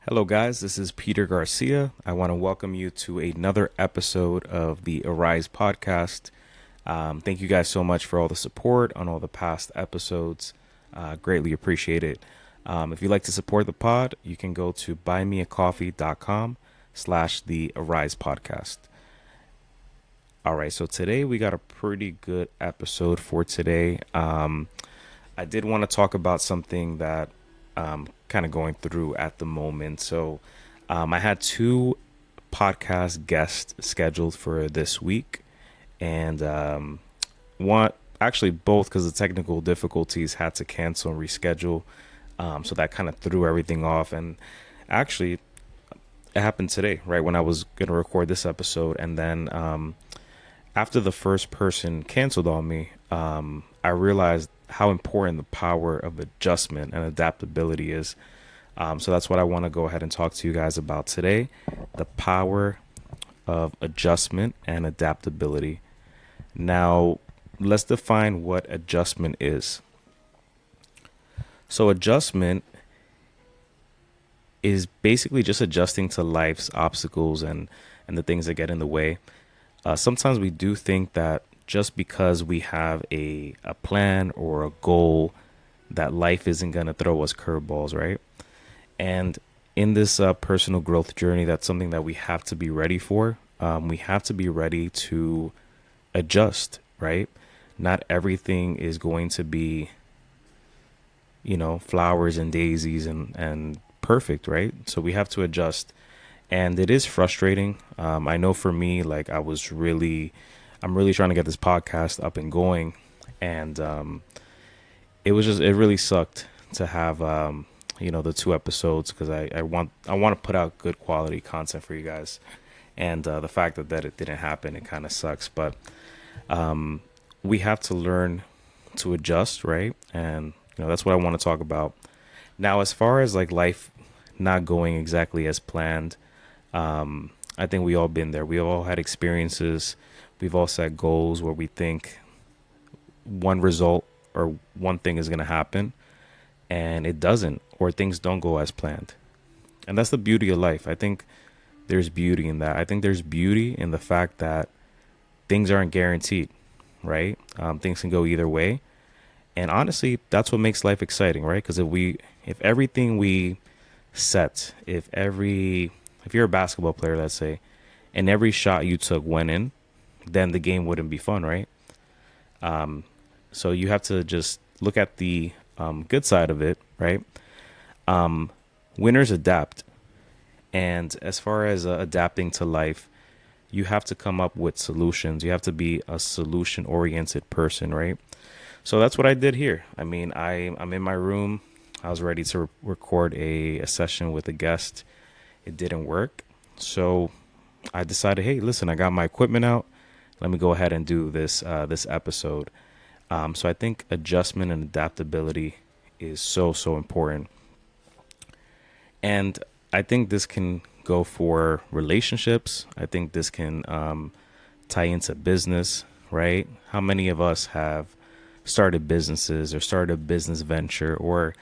Hello, guys. This is Peter Garcia. I want to welcome you to another episode of the Arise podcast. Thank you guys so much for all the support on all the past episodes. Greatly appreciate it. If you'd like to support the pod, you can go to buymeacoffee.com/slash the Arise podcast. All right, so today we got a pretty good episode for today. I did want to talk about something that kind of going through at the moment. So I had two podcast guests scheduled for this week, and one actually both because of technical difficulties had to cancel and reschedule. So that kind of threw everything off. And actually, it happened today, right when I was going to record this episode, and then after the first person canceled on me, I realized how important the power of adjustment and adaptability is. So that's what I want to go ahead and talk to you guys about today: the power of adjustment and adaptability. Now, let's define what adjustment is. So, adjustment is basically just adjusting to life's obstacles and the things that get in the way. Sometimes we do think that just because we have a plan or a goal, that life isn't going to throw us curveballs, right? And in this personal growth journey, that's something that we have to be ready for. We have to be ready to adjust, right? Not everything is going to be, flowers and daisies and perfect, right? So we have to adjust. And it is frustrating. I know for me, like I'm really trying to get this podcast up and going. And it really sucked to have, the two episodes because I want to put out good quality content for you guys. And the fact that it didn't happen, it kind of sucks. But we have to learn to adjust, right? And, that's what I want to talk about. Now, as far as like life not going exactly as planned, I think we all been there. We all had experiences. We've all set goals where we think one result or one thing is going to happen and it doesn't, or things don't go as planned. And that's the beauty of life. I think there's beauty in that. I think there's beauty in the fact that things aren't guaranteed, right? Things can go either way. And honestly, that's what makes life exciting, right? Because if everything we set, if you're a basketball player, let's say, and every shot you took went in, then the game wouldn't be fun, right? So you have to just look at the good side of it, right? Winners adapt. And as far as adapting to life, you have to come up with solutions. You have to be a solution oriented person, right? So that's what I did here. I mean, I'm in my room. I was ready to record a session with a guest. It didn't work. So I decided, hey, listen, I got my equipment out. Let me go ahead and do this episode. So I think adjustment and adaptability is so important. And I think this can go for relationships. I think this can tie into business, right? How many of us have started businesses or started a business venture or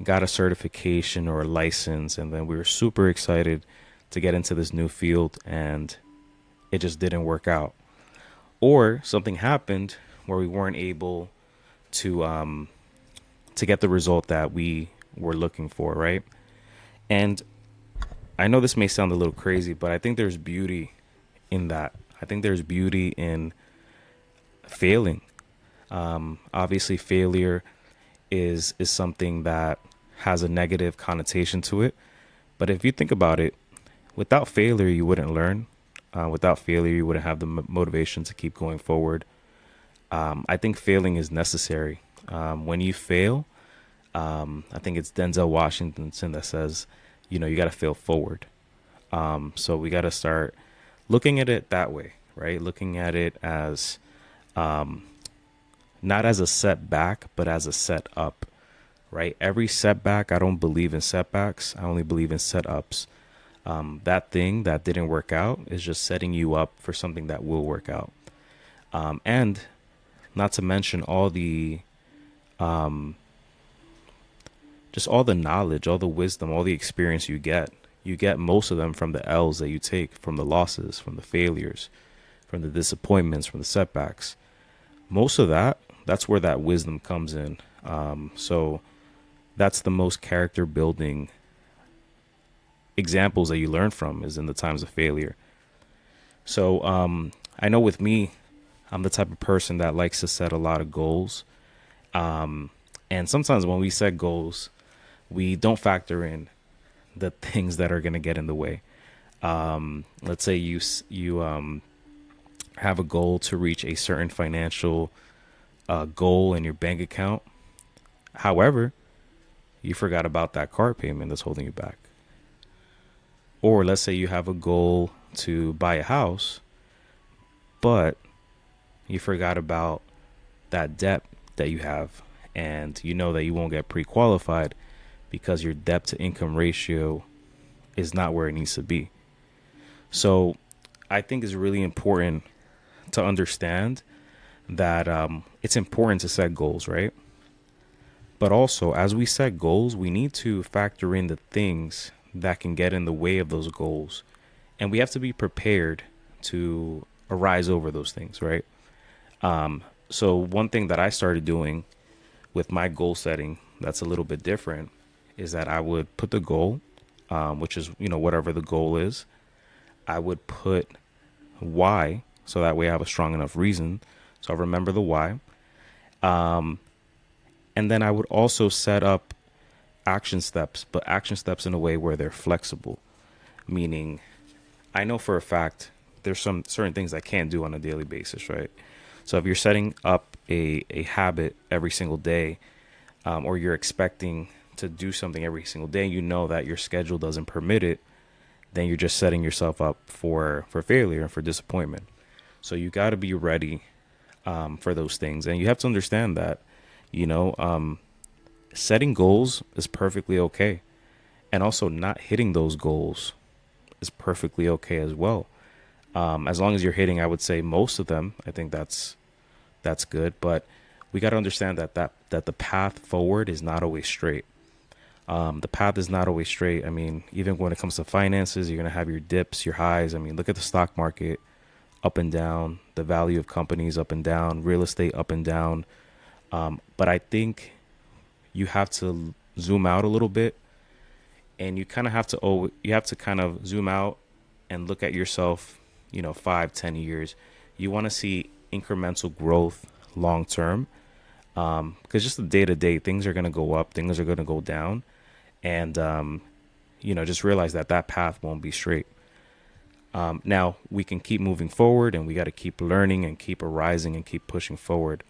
got a certification or a license, and then we were super excited to get into this new field and it just didn't work out? Or something happened where we weren't able to get the result that we were looking for, right? And I know this may sound a little crazy, but I think there's beauty in that. I think there's beauty in failing. Obviously, failure is something that has a negative connotation to it. But if you think about it, without failure, you wouldn't learn. Without failure, you wouldn't have the motivation to keep going forward. I think failing is necessary. When you fail, I think it's Denzel Washington that says, you got to fail forward. So we got to start looking at it that way, right? Looking at it as not as a setback, but as a set up, right? Every setback, I don't believe in setbacks. I only believe in setups. That thing that didn't work out is just setting you up for something that will work out. And not to mention all the just all the knowledge, all the wisdom, all the experience you get. you get most of them from the L's that you take, from the losses, from the failures, from the disappointments, from the setbacks. Most of that, that's where that wisdom comes in. So that's the most character building examples that you learn from is in the times of failure. So I know with me, I'm the type of person that likes to set a lot of goals. And sometimes when we set goals, we don't factor in the things that are going to get in the way. Let's say you have a goal to reach a certain financial goal in your bank account. However, you forgot about that car payment that's holding you back. Or let's say you have a goal to buy a house, but you forgot about that debt that you have, and you know that you won't get pre-qualified because your debt to income ratio is not where it needs to be. So I think it's really important to understand that it's important to set goals, right? But also, as we set goals, we need to factor in the things that can get in the way of those goals. And we have to be prepared to arise over those things, right? So one thing that I started doing with my goal setting that's a little bit different is that I would put the goal, which is, whatever the goal is. I would put why, so that way I have a strong enough reason. So I remember the why. And then I would also set up action steps, but action steps in a way where they're flexible, meaning I know for a fact there's some certain things I can't do on a daily basis, right? So if you're setting up a habit every single day, or you're expecting to do something every single day, you know that your schedule doesn't permit it, then you're just setting yourself up for failure and for disappointment. So you got to be ready for those things. And you have to understand that, setting goals is perfectly okay. And also not hitting those goals is perfectly okay as well. As long as you're hitting, I would say most of them, I think that's good. But we got to understand that the path forward is not always straight. The path is not always straight. I mean, even when it comes to finances, you're going to have your dips, your highs. I mean, look at the stock market, up and down, the value of companies up and down, real estate up and down. But I think you have to zoom out a little bit, and you kind of have to kind of zoom out and look at yourself, 5-10 years. You want to see incremental growth long term, because just the day to day things are going to go up, things are going to go down, and just realize that path won't be straight. Now we can keep moving forward, and we got to keep learning and keep arising and keep pushing forward.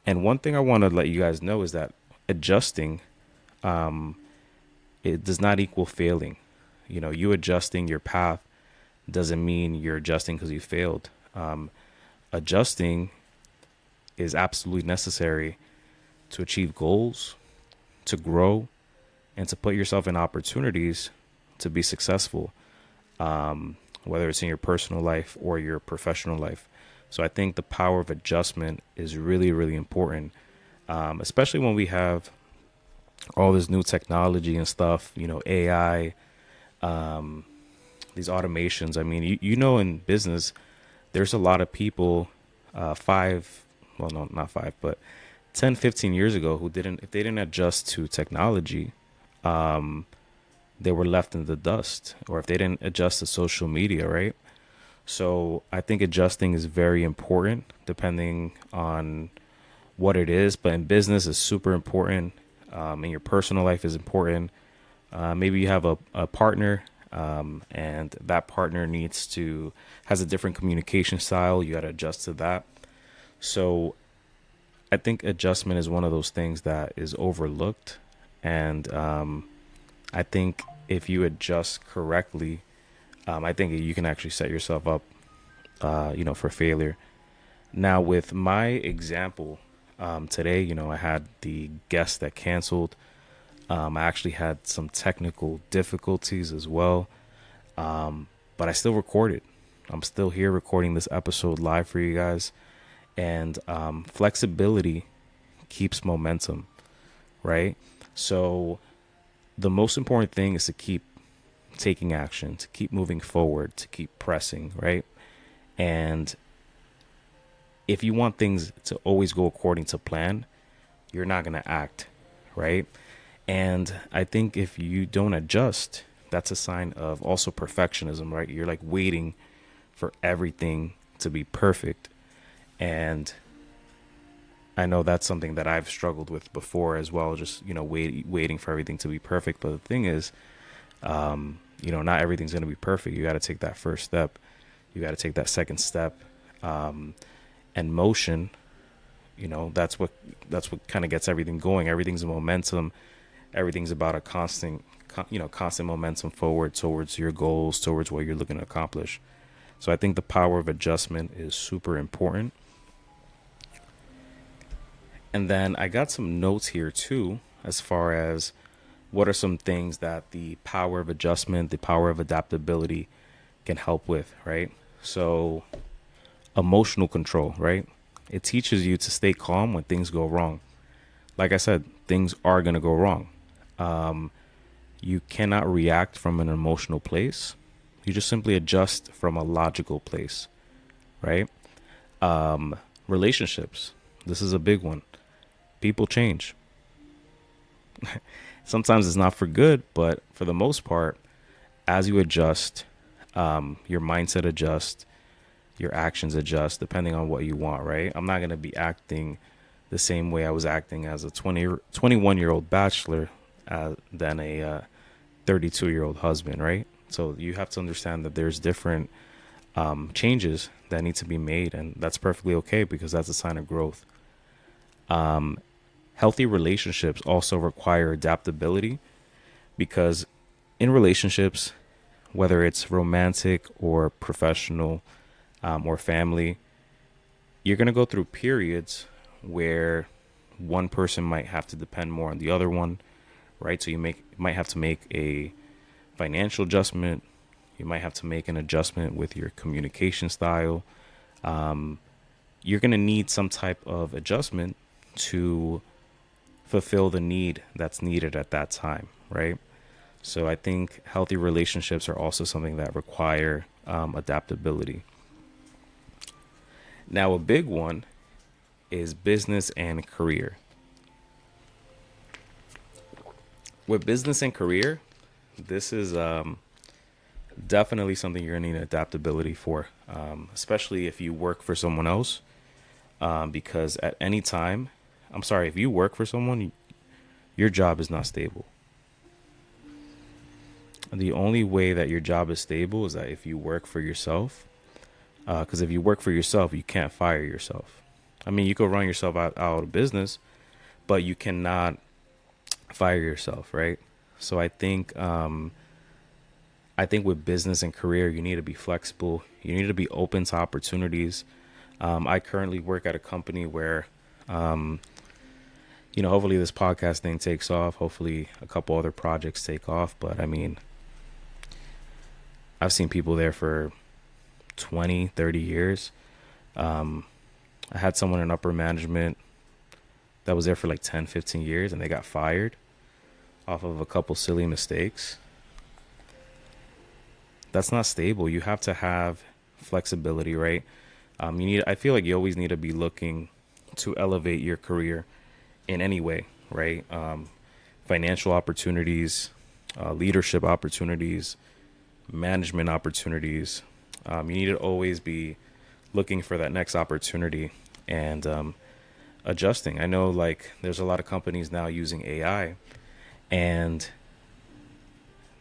And one thing I want to let you guys know is that adjusting, it does not equal failing. You adjusting your path doesn't mean you're adjusting because you failed. Adjusting is absolutely necessary to achieve goals, to grow, and to put yourself in opportunities to be successful, whether it's in your personal life or your professional life. So I think the power of adjustment is really, really important, especially when we have all this new technology and stuff, AI, these automations. I mean, in business, there's a lot of people, not 5, but 10, 15 years ago if they didn't adjust to technology, they were left in the dust, or if they didn't adjust to social media, right? So I think adjusting is very important depending on what it is, but in business is super important. In your personal life is important. Maybe you have a partner, and that partner has a different communication style. You got to adjust to that. So I think adjustment is one of those things that is overlooked. And I think if you adjust correctly, I think you can actually set yourself up, for failure. Now, with my example, today, I had the guest that canceled. I actually had some technical difficulties as well, but I still recorded. I'm still here recording this episode live for you guys. And flexibility keeps momentum, right? So the most important thing is to keep taking action, to keep moving forward, to keep pressing, right? And if you want things to always go according to plan, you're not going to act, right? And I think if you don't adjust, that's a sign of also perfectionism, right? You're like waiting for everything to be perfect. And I know that's something that I've struggled with before as well, just, waiting for everything to be perfect. But the thing is, not everything's going to be perfect. You got to take that first step. You got to take that second step. And motion, that's what kind of gets everything going. Everything's a momentum. Everything's about a constant momentum forward towards your goals, towards what you're looking to accomplish. So I think the power of adjustment is super important. And then I got some notes here too, as far as what are some things that the power of adjustment, the power of adaptability can help with, right? So emotional control, right? It teaches you to stay calm when things go wrong. Like I said, things are going to go wrong. You cannot react from an emotional place. You just simply adjust from a logical place, right? Relationships. This is a big one. People change. Sometimes it's not for good, but for the most part, as you adjust, your mindset adjusts, your actions adjust depending on what you want, right? I'm not going to be acting the same way I was acting as a 21-year-old bachelor than a 32-year-old husband, right? So you have to understand that there's different changes that need to be made, and that's perfectly okay because that's a sign of growth. Healthy relationships also require adaptability because in relationships, whether it's romantic or professional or family, you're going to go through periods where one person might have to depend more on the other one, right? So you might have to make a financial adjustment. You might have to make an adjustment with your communication style. You're going to need some type of adjustment to fulfill the need that's needed at that time, right? So I think healthy relationships are also something that require adaptability. Now, a big one is business and career. With business and career, this is definitely something you're going to need adaptability for, especially if you work for someone else, because at any time, if you work for someone, your job is not stable. The only way that your job is stable is that if you work for yourself, because if you work for yourself, you can't fire yourself. I mean, you could run yourself out of business, but you cannot fire yourself, right? So I think with business and career, you need to be flexible. You need to be open to opportunities. I currently work at a company where, hopefully this podcast thing takes off. Hopefully a couple other projects take off. But I mean, I've seen people there for 20, 30 years. I had someone in upper management that was there for like 10, 15 years and they got fired off of a couple silly mistakes. That's not stable. You have to have flexibility, right? I feel like you always need to be looking to elevate your career in any way, right? Financial opportunities, leadership opportunities, management opportunities. You need to always be looking for that next opportunity and adjusting. I know like there's a lot of companies now using AI, and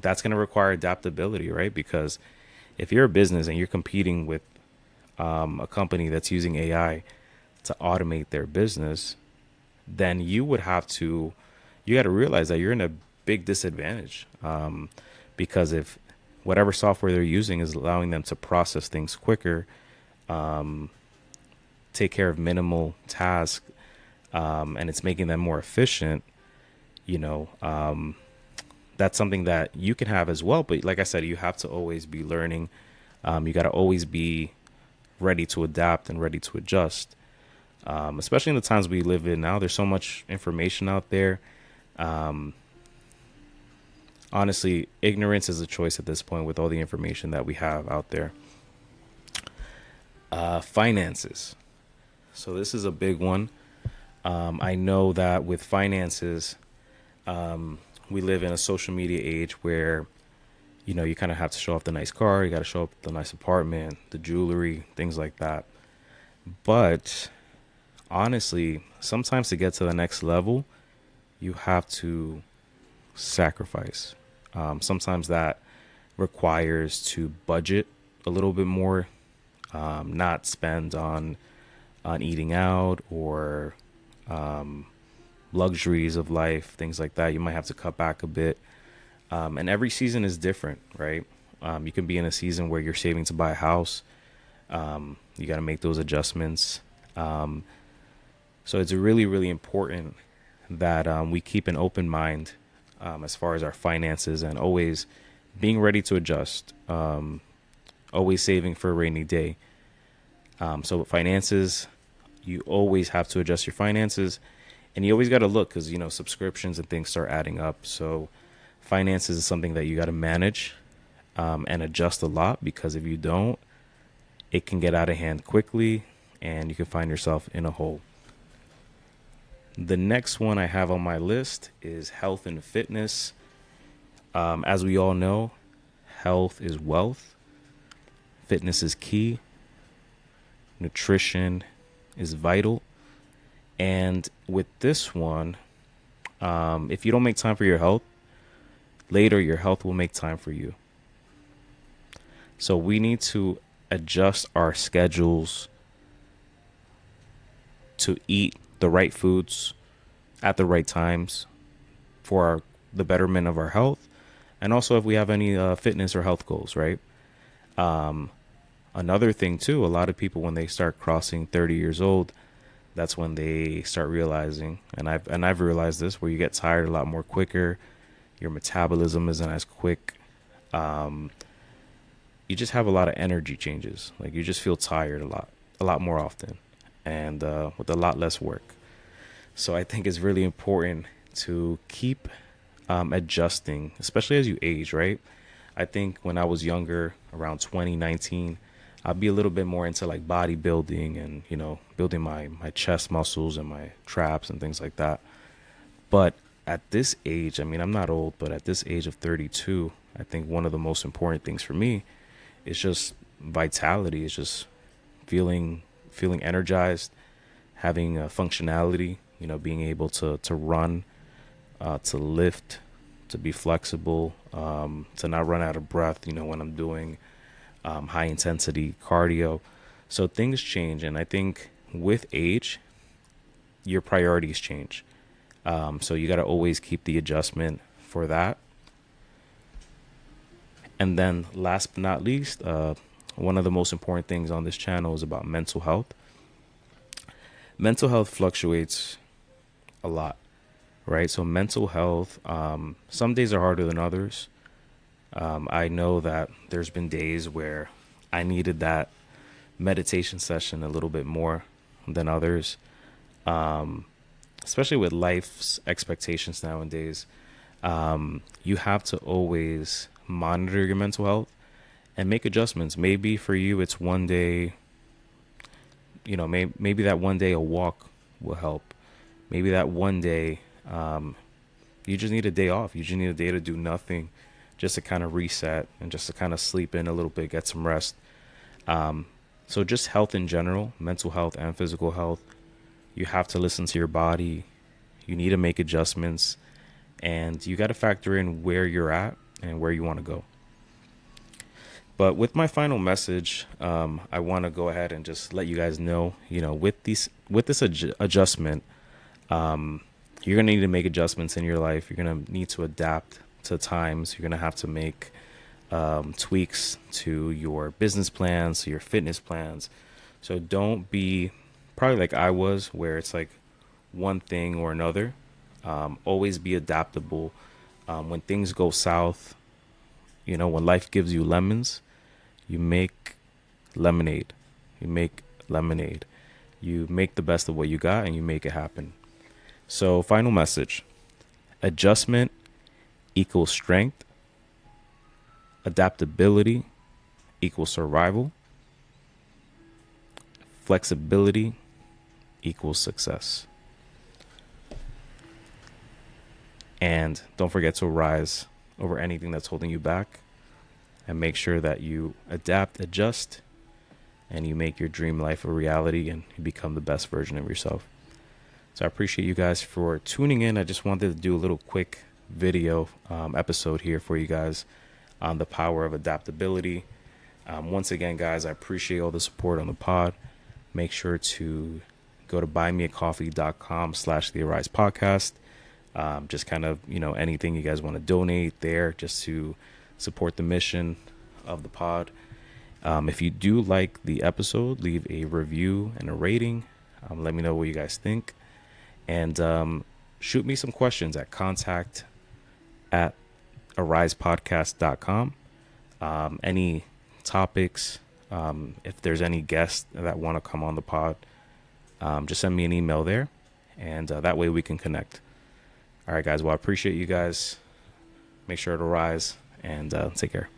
that's going to require adaptability, right? Because if you're a business and you're competing with a company that's using AI to automate their business, then you got to realize that you're in a big disadvantage, because if whatever software they're using is allowing them to process things quicker, take care of minimal tasks, and it's making them more efficient, that's something that you can have as well. But like I said, you have to always be learning. You got to always be ready to adapt and ready to adjust, especially in the times we live in now. There's so much information out there. Honestly, ignorance is a choice at this point with all the information that we have out there. Finances. So this is a big one. I know that with finances, we live in a social media age where you kind of have to show off the nice car, you got to show up the nice apartment, the jewelry, things like that. But honestly, sometimes to get to the next level, you have to sacrifice. Sometimes that requires to budget a little bit more, not spend on eating out or luxuries of life, things like that. You might have to cut back a bit. And every season is different, right? You can be in a season where you're saving to buy a house. You got to make those adjustments. So it's really, really important that we keep an open mind as far as our finances and always being ready to adjust, always saving for a rainy day. So with finances, you always have to adjust your finances, and you always got to look because subscriptions and things start adding up. So finances is something that you got to manage and adjust a lot, because if you don't, it can get out of hand quickly and you can find yourself in a hole. The next one I have on my list is health and fitness. As we all know, health is wealth, fitness is key, nutrition is vital. And with this one, if you don't make time for your health, later your health will make time for you. So we need to adjust our schedules to eat the right foods at the right times for the betterment of our health. And also if we have any fitness or health goals, right? Another thing too, a lot of people, when they start crossing 30 years old, that's when they start realizing, and I've realized this, where you get tired a lot more quicker. Your metabolism isn't as quick. You just have a lot of energy changes. Like you just feel tired a lot more often, and with a lot less work. So I think it's really important to keep adjusting, especially as you age, right? I think when I was younger, around 2019, I'd be a little bit more into like bodybuilding and, building my chest muscles and my traps and things like that. But at this age, I mean, I'm not old, but at this age of 32, I think one of the most important things for me is just vitality. It's just feeling energized, having functionality, being able to run, to lift, to be flexible, to not run out of breath, when I'm doing high intensity cardio. So things change. And I think with age, your priorities change. So you got to always keep the adjustment for that. And then last but not least, one of the most important things on this channel is about mental health. Mental health fluctuates a lot, right? So mental health, some days are harder than others. I know that there's been days where I needed that meditation session a little bit more than others, especially with life's expectations nowadays. You have to always monitor your mental health and make adjustments. Maybe for you, it's one day, maybe that one day a walk will help. Maybe that one day, you just need a day off. You just need a day to do nothing, just to kind of reset and just to kind of sleep in a little bit, get some rest. So just health in general, mental health and physical health, you have to listen to your body. You need to make adjustments, and you got to factor in where you're at and where you want to go. But with my final message, I want to go ahead and just let you guys know, with this adjustment, you're going to need to make adjustments in your life. You're going to need to adapt to times. You're going to have to make tweaks to your business plans, to your fitness plans. So don't be probably like I was, where it's like one thing or another. Always be adaptable. When things go south, when life gives you lemons, you make lemonade. You make lemonade. You make the best of what you got and you make it happen. So final message: adjustment equals strength. Adaptability equals survival. Flexibility equals success. And don't forget to rise over anything that's holding you back, and make sure that you adapt, adjust, and you make your dream life a reality and you become the best version of yourself. So I appreciate you guys for tuning in. I just wanted to do a little quick video episode here for you guys on the power of adaptability. Once again, guys, I appreciate all the support on the pod. Make sure to go to buymeacoffee.com/the Arise podcast. Just kind of, anything you guys want to donate there just to support the mission of the pod. If you do like the episode, leave a review and a rating. Let me know what you guys think. And shoot me some questions at contact@arisepodcast.com. Any topics, if there's any guests that want to come on the pod, just send me an email there, and that way we can connect. All right, guys. Well, I appreciate you guys. Make sure to rise, and take care.